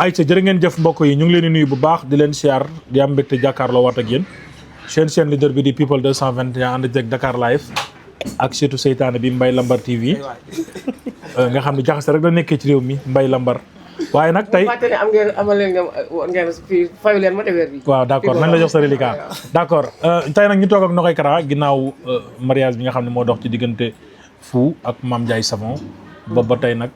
ayca jërë ngeen jëf mbokk yi ñu ngi leen di nuyu bu baax di leen siyaar di am mbégte jàkkaarloo waat ak yéen chaîne leader bi di people 221 ànd ak Dakar live ak surtout seytaane bi Mbaye Lambar TV nga xam ne jaxase rek la nekkee ci réew mi Mbaye Lambar waaye nag tey waaw d' accord nañ la jox sa reliquat d' accord tey nag ñu toog ak Nogaye Kara ginnaaw mariage bi nga xam ne moo dox ci diggante Fou ak Mame Ndiaye Savon boobu ba tey nag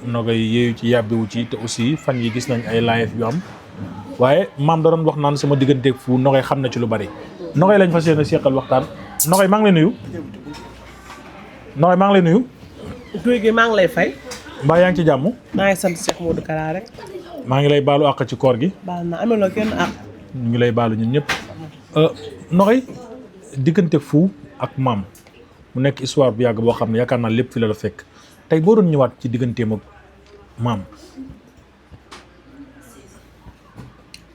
Nogaye yeeyu ci yàbbiwu ci te aussi fan yi gis nañ ay live yu am waaye maam da doon wax naan sama digganteeg Fou Nogaye xam na ci lu bari Nogaye lañ fas yéene seqal waxtaan Nogaye maa ngi lay nuyu Nogaye maa ngi lay nuyu Guy gi maa ngi lay fay. mbaa yaa ngi ci jàmm. maa ngi sant Cheikh Modou Kara rek. maa ngi lay baalu àq ci koor gi. baal na ameloo kenn àq. ñu ngi lay baalu ñun ñëpp. Nogaye diggante Fou ak maam mu nekk histoire bu yàgg boo xam ne yaakaar naa lépp fi la fekk tey boo doon ñëwaat ci digganteem ak maam.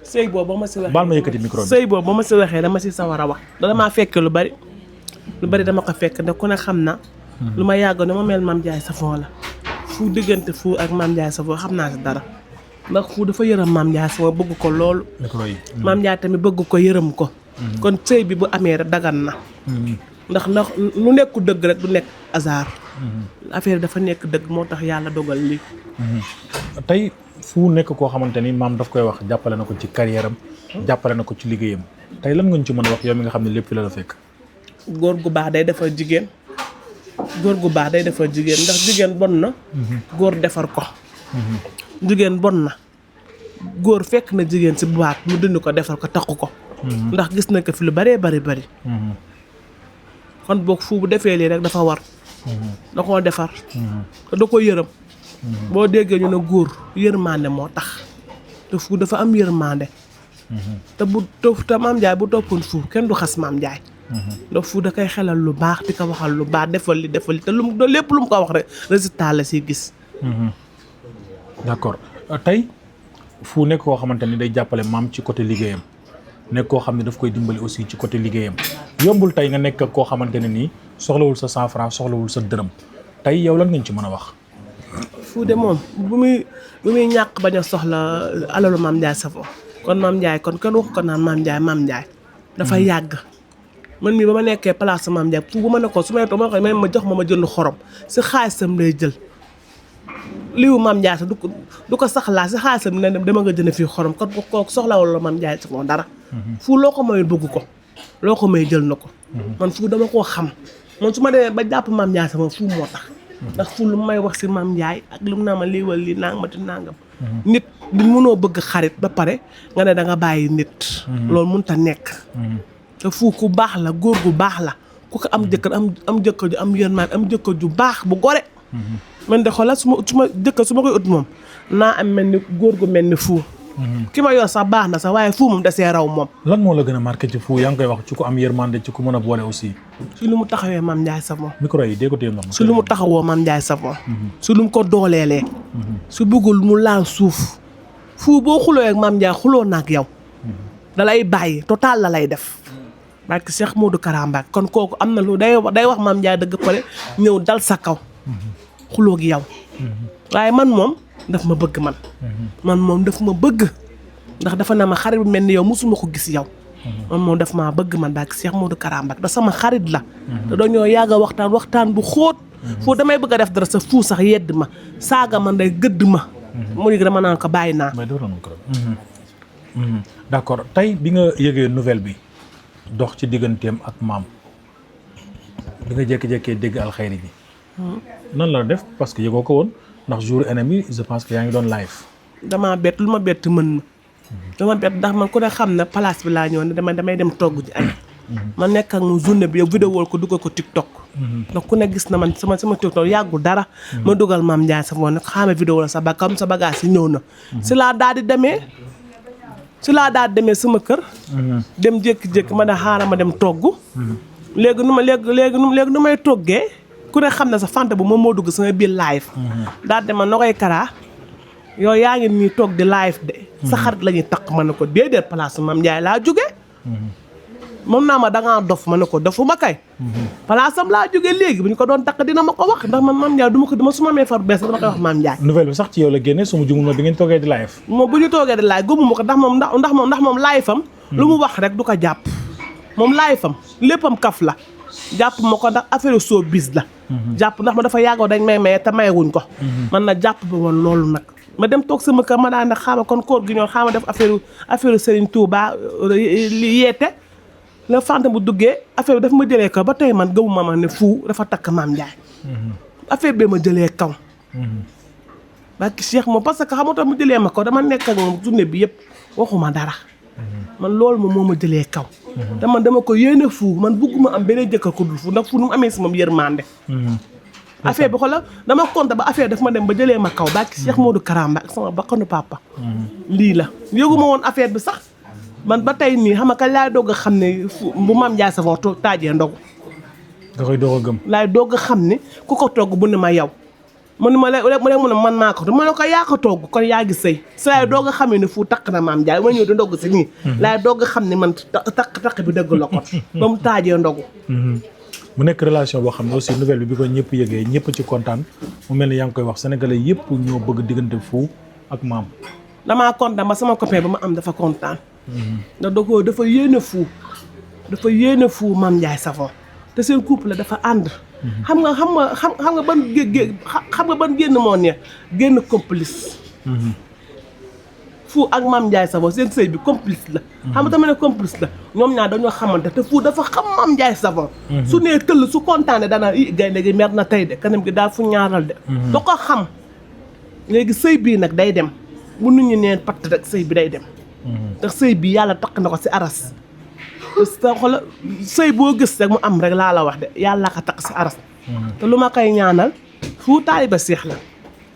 sëy boobu ba ma si waxee baal ma yëkkati micro bi. sëy boobu ba ma si waxee dama si sawar a wax. damaa fekk lu bari dama ko fekk ndax ku ne xam na. lu ma yàgg ne ma mel Mame Ndiaye Savon la. Fou diggante Fou ak Mame Ndiaye Savon xam naa si dara ndax Fou dafa yërëm Mame Ndiaye Savon bëgg ko loolu. Mame Ndiaye tamit bëgg ko yërëm ko. kon sëy bi bu amee rek dagan na. ndax lu nekku dëgg rek du nekk hasard. affaire dafa nekk dëgg moo tax yàlla dogal lii. tey Fou nekk koo xamante ni maam daf koy wax jàppale na ko ci carrière am jàppale na ko ci liggéeyam tey lan nga ñu ci mën a wax yow mi nga xam ne lépp fi la fekk. góor gu baax day defar jigéen. góor gu baax day defar jigéen ndax jigéen bon na. góor defar ko. jigéen bon na. góor fekk na jigéen si baat mu dindi ko defar ko takku ko. ndax gis na ko fi lu bëree bari. kon boog Fou bu defee lii rek dafa war. da koo defar. te da ko yërëm. boo déggee ñu ne góor yërmande moo tax. te Fou dafa am yërmande. te Mame Ndiaye bu toppoon Fou kenn du xas Mame Ndiaye. ndax Fou da koy xelal lu baax di ko waxal lu baax defal li te lépp lu mu ko wax rek résultat la siy gis. d'accord tey Fou nekk koo xamante ni day jàppale maam ci côté liggéeyam nekk koo xam ne daf koy dimbali aussi ci côté liggéeyam yombul tey nga nekk koo xamante ne nii soxlawul sa 100 francs soxlawul sa dërëm tey yow lan ngañ ci mën a wax. Fou de moom bu muy ñàkk bañ a soxla alalu Mame Ndiaye Savon kon Mame Ndiaye kon kenn wax ko naan Mame Ndiaye dafa yàgg. man mii ba ma nekkee place Mame Ndiaye Fou bu ma ne ko su ma toog ma jox ma jënd xorom si xaalisam lay jël liwu Mame Ndiaye sax du ko saxlaa si xaalisam ne dama nga jënd fii xorom kon kooku soxlawul la Mame Ndiaye Savon dara. Fou loo ko mayul bëgg ko loo ko may jël na ko. man Fou dama koo xam man su ma demee ba jàpp Mame Ndiaye Savon Fou moo tax. ndax Fou lu may wax si Mame Ndiaye ak lu mu naa ma lii wala lii nangam. nit di mënoo bëgg xarit ba pare nga ne da nga bàyyi nit. loolu mënut a nekk. te Fou ku baax la góor gu baax la ku ko am jëkkër am jëkkër ju am yërmande am jëkkër ju baax bu gore. man de xoolal su ma jëkkër su ma koy ut moom naa am mel ni góor gu mel ni Fou. ki ma yor sax baax na sax waaye Fou moom da see raw moom. lan moo la gën a marqué ci Fou yaa ngi koy wax ci ku am yërmande ci ku mën a boole aussi. su lu mu taxawee Mame Ndiaye Savon. micro yi dee ko téye su lu mu taxawoo Mame Ndiaye Savon. su lu mu ko dooleelee. su bëggul mu laal suuf. Fou boo xuloo ak Mame Ndiaye xuloo na ak yow. da lay bàyyi total la lay def. parce que Cheikh Modou Kara Mbacké kon kooku am na lu day wax Mame Ndiaye dëgg pare ñëw dal sa kaw. xuloo gi yow. waaye man moom daf ma bëgg man. man moom daf ma bëgg. ndax dafa na ma xarit bu mel ni yow mosuma ko gis yow. man moom daf maa bëgg man daal Cheikh Modou Kara Mbacké da sama xarit la. te dañoo yàgg a waxtaan bu xóot. Fou damay bëgg a def dara sa Fou sax yedd ma saaga man day gëdd ma. mu ngi dama naan ko bàyyi naa. d'accord tey bi nga yëgee nouvelle bi. dox ci digganteem ak maam bi nga jékki-jékkee dégg alxayri bi nan la def parce que yëgoo ko woon ndax jour ennemi je pense que yaa ngi doon live. damaa bett lu ma bett mën ma. dama bett ndax man ku ne xam ne place bi laa ñëw ne damay dem togg ci añ. ma nekk ak mu journée bi yow vidéo ko dugal ko TikTok. ndax ku ne gis na man sama TikTok yàggul dara. ma dugal Mame Ndiaye Savon nag xaama vidéo la sa bagage yi ñëw na. si laa daal di demee sama kër. dem jékki-jékki ma ne xaaral ma dem togg. léegi nu may toggee ku ne xam ne sa fanta bu moom moo dugg sama biir live. daal di ma Nogaye Kara yow yaa ngi nii toog di live de. sa xarit la ñuy takk ma ne ko déedéet place Mame Ndiaye laa jóge moom naa ma dangaa dof ma ne ko dofu ma kay palaasam laa jógee léegi bu ñu ko doon takk dina ma ko wax ndax man Mame Ndiaye du ma ko dama su ma mee far bees dama koy wax Mame Ndiaye nouvelle bi sax ci yow la génne su ma jumul ma bi ngeen toogee di live moom bu ñu toogee di laay gëmuma ko ndax moom laay fam lu mu wax rek du ko jàpp moom laay fam léppam kaf la jàpp ma ko ndax affaire showbiz la jàpp ndax ma dafa yàggoo dañ may maye te mayewuñ ko man na jàpp ba woon loolu nag ma dem toog sama kër ma daan nag xaama kon koor gi ñoon xaama def affaire Serigne Touba li yeete la fante bu duggee affaire bi dafa ma jëlee kaw ba tey man gëmuma ma ne Fou dafa takk Mame Ndiaye affaire bi ma jëlee kaw barki Cheikh moom parce que xamata mu jëlee ma kaw dama nekk ak moom journée bi yëpp waxuma dara man loolu moom moo ma jëlee kaw te man dama ko yéene Fou man bugguma am beneen jëkkër ko dul Fou ndax Fou nu mu amee si moom yërmande affaire bi xoolal dama compté ba affaire daf ma dem ba jëlee ma kaw barki Cheikh Modou Karamba ak sama bakkanu papa lii la yëguma woon affaire bi sax man ba tey nii xam nga kañ laay doog a xam ne bu Mame Ndiaye Savon taajee ndogu da koy doog a gëm laay doog a xam ne ku ko togg bu ne ma yow man ma léegi mu ne man maa ko ma ne ko yaa ko togg kon yaa ngi sëy si laay doog a xam ne Fou takk na Mame Ndiaye ma ñëw di ndogg si nii laay doog a xam ne man takk bi dëgg la ko ba mu taajee ndogu mu nekk relation boo xam ne aussi nouvelle bi ko ñëpp yëgee ñëpp ci kontaan mu mel ni yaa ngi koy wax sénégalais yëpp ñoo bëgg diggante Fou ak Mame damaa kontaan ba sama copain ba ma am dafa kontaan ndax dafa yéene Fou Mame Ndiaye Savon te seen couple dafa ànd xam nga ban génn moo neex génn complice Fou ak Mame Ndiaye Savon seen sëy bi complice la xam nga tamit ne complice la ñoom ñaar dañoo xamante te Fou dafa xam Mame Ndiaye Savon su nee tëll su kontaane danaa gaynde gi mer na tey de kanam gi daal fu ñaaral de da ko xam léegi sëy bii nag day dem bu nit ñi neen patt rek sëy bi day dem ndax sëy bi yàlla takk na ko si aras te xoolal sëy boo gis rek mu am rek laa la wax de yàlla ko takk si aras te lu ma koy ñaanal Fou taaliba Seex la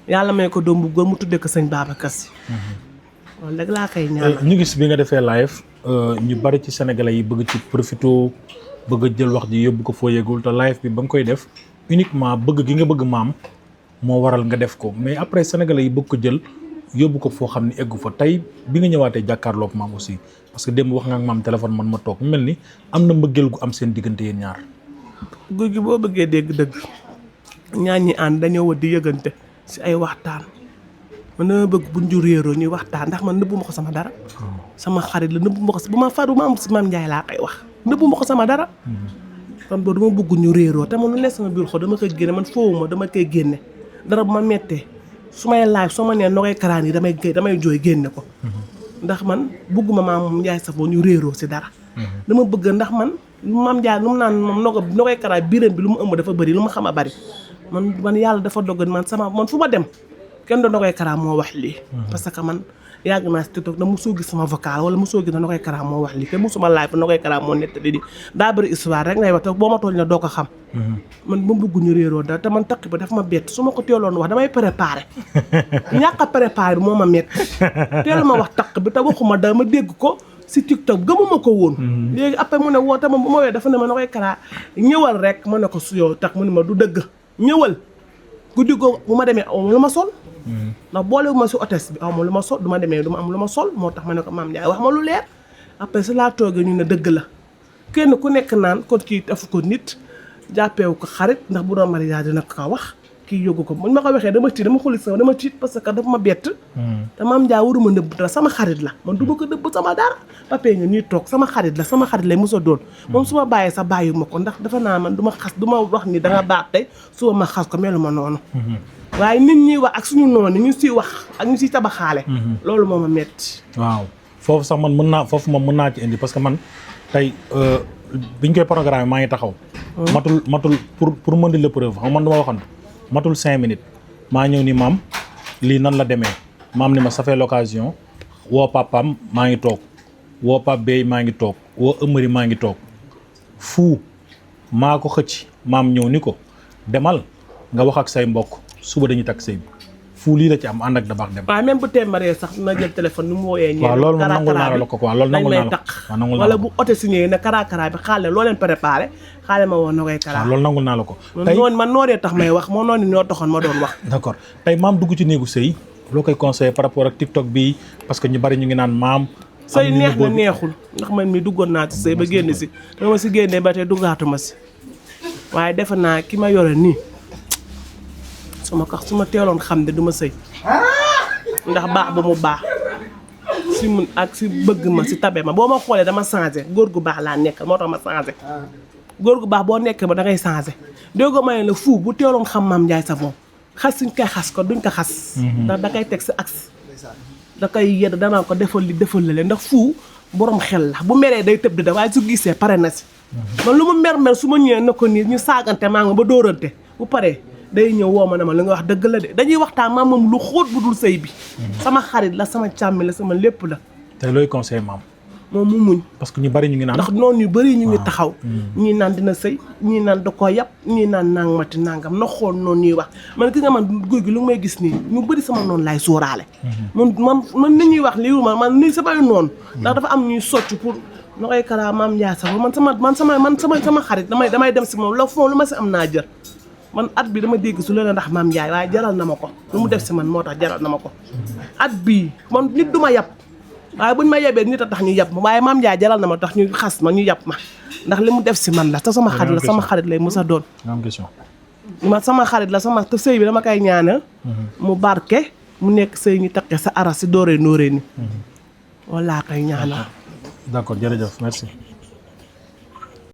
yàlla may ko doom bu góor mu tuddee ko sëñ Babacar Si loolu rek laa koy ñaanal ñu gis bi nga defee live ñu bari ci sénégalais yi bëgg ci profito bëgg a jël wax ji yóbbu ko foo yegul te live bi ba nga koy def uniquement bëgg gi nga bëgg Mame moo waral nga def ko mais après sénégalais yi bëgg ko jël yóbbu ko foo xam ne eggu fa tey bi nga ñëwaatee jàkkaarloog Mame aussi parce que démb wax nga ak Mame téléphone man ma toog mu mel ni am na mbëggeel gu am seen diggante yéen ñaar guy gi boo bëggee dégg dëgg ñaar ñi ànd dañoo war di yëgante si ay waxtaan man dama bëgg buñ ju réeroo ñuy waxtaan ndax man nëbbu ma ko sama dara sama xarit la nëbbu ma ko bu ma faru ma am si Mame Ndiaye laa koy wax nëbbu ma ko sama dara kon boobu dama bëgg ñu réeroo te man lu nekk sama biir xol dama koy génne man foowuma dama koy génne dara bu ma mettee su may laaj soo ma nee Nogaye Karaan yi damay jooy génne ko ndax man bëgguma Mame Ndiaye Savon ñu réeroo si dara dama bëgg ndax man Mame Ndiaye lu mu naan moom Nogaye Karaan biiram bi lu mu ëmb dafa bëri lu ma xam a bëri man yàlla dafa dogal man fu ma dem kenn do Nogaye Karaan moo wax lii parce que man yàgg naa si TikTok na mosoo gis sama vocal wala mosoo gis na Nogaye Karaan moo wax lii te mosuma live Nogaye Karaan moo nettali di daa bëri histoire rek ngay wax te boo ma tooñ la doo ko xam man ma bëgg ñu réeroo dara te man takk ba dafa ma bett su ma ko teeloon wax damay préparé ñàkk a préparé bi moo ma mett teelu ma wax takk bi te waxuma dara ma dégg ko si TikTok gëmuma ko woon léegi après mu ne woo te ma bu ma wee dafa ne ma Nogaye Karaan ñëwal rek ma ne ko su yow tax mu ne ma du dëgg ñëwal guddi googu bu ma demee awma lu ma sol ndax boolewu ma si hôtesse bi awma lu ma sol du ma demee du ma am lu ma sol moo tax ma ne ko Mame Ndiaye wax ma lu leer après si laa toogee ñu ne dëgg la kenn ku nekk naan kon kii dafa ko nit jàppeewu ko xarit ndax bu doon mariage dina ko wax kii yóbbu ko buñ ma ko waxee dama xulit sama dama tiit parce que dafa ma bett te Mame Ndiaye waruma nëbb dara sama xarit la man du ma ko nëbb sama dara papee nga ñuy toog sama xarit la sama xarit lay mos a doon moom su ma bàyyee sa bàyyi ma ko ndax dafa naa man du ma xas du ma wax ni da nga baax tey suba ma xas ko melu ma noonu waaye nit ñi wax ak suñu noonu ñu siy wax ak ñu siy tabaxaale loolu moo ma metti waaw foofu sax man mën naa ci indi parce que man tey biñ koy programme maa ngi taxaw matul pour mën di la preuve xam man du ma waxoon matul 5 minutes maa ñëw ni Mame lii nan la demee Mame ni ma ça fait l'occasion woo papam maa ngi toog woo Pape Bey maa ngi toog woo Ëmëri maa ngi toog Fou maa ko xëcc Mame ñëw ni ko demal nga wax ak say mbokk suba dañuy takk sëy bi Fou lii la ci am ànd ak da baax dem waaw même bu téemaree sax na jël téléphone ni mu wooyee ñee waaw loolu moom nangul naa la ko quoi loolu nangul naa la ko nangul wala bu oto si ñëwee ne karaa bi xaale loo leen préparé xaale ma woon Nogaye Karaan waaw loolu nangul naa la ko tey man nooree tax may wax moo noonu ñoo taxoon ma doon wax d'accord tey Mame dugg ci néegu sëy loo koy conseillé par rapport ak TikTok bi parce que ñu bari ñu ngi naan Mame sëy neex na neexul ndax man mi duggoon naa ci sëy ba génn si dama si génnee ba tey duggaatuma si waaye defe naa ki ma yore nii su ma teeloon xam ne du ma sëy ndax baax ba mu baax si mun ak si bëgg ma si tabe ma boo ma xoolee dama changé góor gu baax laa nekk moo tax ma changé góor gu baax boo nekkee ba da ngay changé déggoo ma ne la fu bu teeloon xam Mame Ndiaye Savon xas suñ koy xas ko duñ ko xas ndax da koy teg si axe da koy yedd danaa ko defal li defal la leen ndax fu borom xel la bu meree day tëb di da waaye su gisee pare na si man lu mu mer su ma ñëwee na ko nii ñu saagante maa nga ba dóorante bu paree day ñëw woo ma ne ma li nga wax dëgg la de dañuy waxtaan maam moom lu xóot bu dul sëy bi sama xarit la sama càmmi la sama lépp la tey looy conseil maam moom mu muñ parce que ñu bari ñu ngi naan ndax noonu yu bëri ñu ngi taxaw ñii naan dina sëy ñii naan da koo yàpp ñii naan nangmati nangam na xool noonu ñuy wax man gis nga man góor gi lu may gis nii ñu bëri sama noonu laay sóoraale man nit ñuy wax lii man nii samay noonu ndax dafa am ñuy socc pour na koy karaa Mame Ndiaye Savon sama xarit damay dem si moom la fond lu ma si am naa jër man at bi dama dégg su leen ndax Mame Ndiaye waaye jaral na ma ko lu mu def si man moo tax jaral na ma ko at bii man nit du ma yàpp waaye buñ ma yebee nit a tax ñu yàpp ma waaye Mame Ndiaye jaral na ma tax ñu xas ma ñu yàpp ma ndax li mu def si man la te sama xarit la sama xarit lay mos a doon sama xarit la sama te sëy bi dama koy ñaanal mu barke mu nekk sëy ñu takkee sa aras si dooree nóoree ni walla koy ñaanal d'accord jërëjëf merci